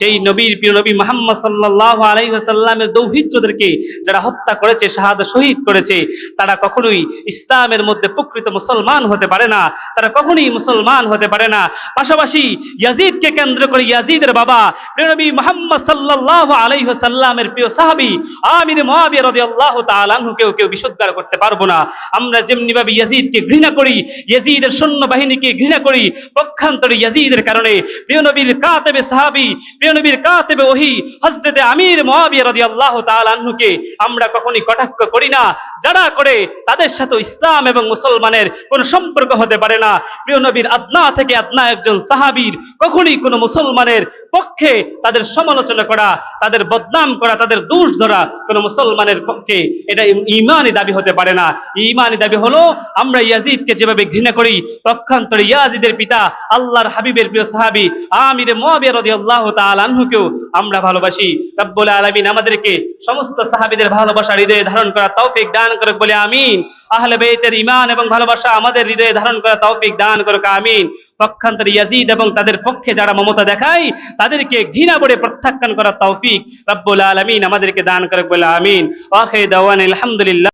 সেই নবীর প্রিয় নবী মুহাম্মদ সাল্লাল্লাহু আলাইহি ওয়াসাল্লামের দৌহিত্রদেরকে যারা হত্যা করেছে, শাহাদাত শহীদ করেছে, তারা কখনোই ইসলামের মধ্যে প্রকৃত মুসলমান হতে পারে না, তারা কখনোই মুসলমান হতে পারে না। পাশাপাশি ইয়াজিদকে কেন্দ্র করে ইয়াজিদের বাবা প্রিয় নবী মুহাম্মদ সাল্লাল্লাহু আলাইহি ওয়াসাল্লামের প্রিয় সাহাবী আমির মুআবিয়া রাদিয়াল্লাহু তাআলা আনহুকেও কেউ বিশুদ্ধ করতে পারবো না। আমরা যেমনি ভাবে ইয়াজিদকে ঘৃণা করি, ইয়াজিদের সৈন্যবাহিনীকে ঘৃণা করি, পক্ষান্তরে ইয়াজিদের কারণে প্রিয় নবীর কাতেবে সাহাবী, প্রিয় নবীর কাতেবে ওহী হযরতে আমির মুআবিয়া রাদিয়াল্লাহু তাআলা আনহুকে আমরা কখনোই কটাক্ষ করি না। যারা করে তাদের সাথে ইসলাম এবং মুসলমানের কোনো সম্পর্ক হতে পারে না। প্রিয় নবীর আদনা থেকে আদনা একজন সাহাবীর কখনোই কোনো মুসলমানের পক্ষে তাদের সমালোচনা করা, তাদের বদনাম করা, তাদের দোষ ধরা কোন মুসলমানের পক্ষে এটা ঈমানি দাবি হতে পারে না। ঈমানি দাবি হলো আমরা ইয়াজিদকে যেভাবে ঘৃণা করি, পক্ষান্তরে ইয়াজিদের পিতা আল্লাহর হাবিবের প্রিয় সাহাবী আমির মুআবিয়া রাদিয়াল্লাহু তাআলা আনহুকেও আমরা ভালোবাসি। রব্বুল আলামিন আমাদেরকে সমস্ত সাহাবীদের ভালোবাসা হৃদয়ে ধারণ করার তৌফিক দান করুক বলে আমিন। আহলে বাইতের ঈমান এবং ভালোবাসা আমাদের হৃদয়ে ধারণ করার তৌফিক দান করুক আমিন। পক্ষান্তরে ইয়াজিদ এবং তাদের পক্ষে যারা মমতা দেখায় তাদেরকে ঘৃণা করে প্রত্যাখ্যান করার তৌফিক রব্বুল আলামিন আমাদেরকে দান করুক বলে আমিন। ওয়া আখিরু দাওয়ানা আলহামদুলিল্লাহ।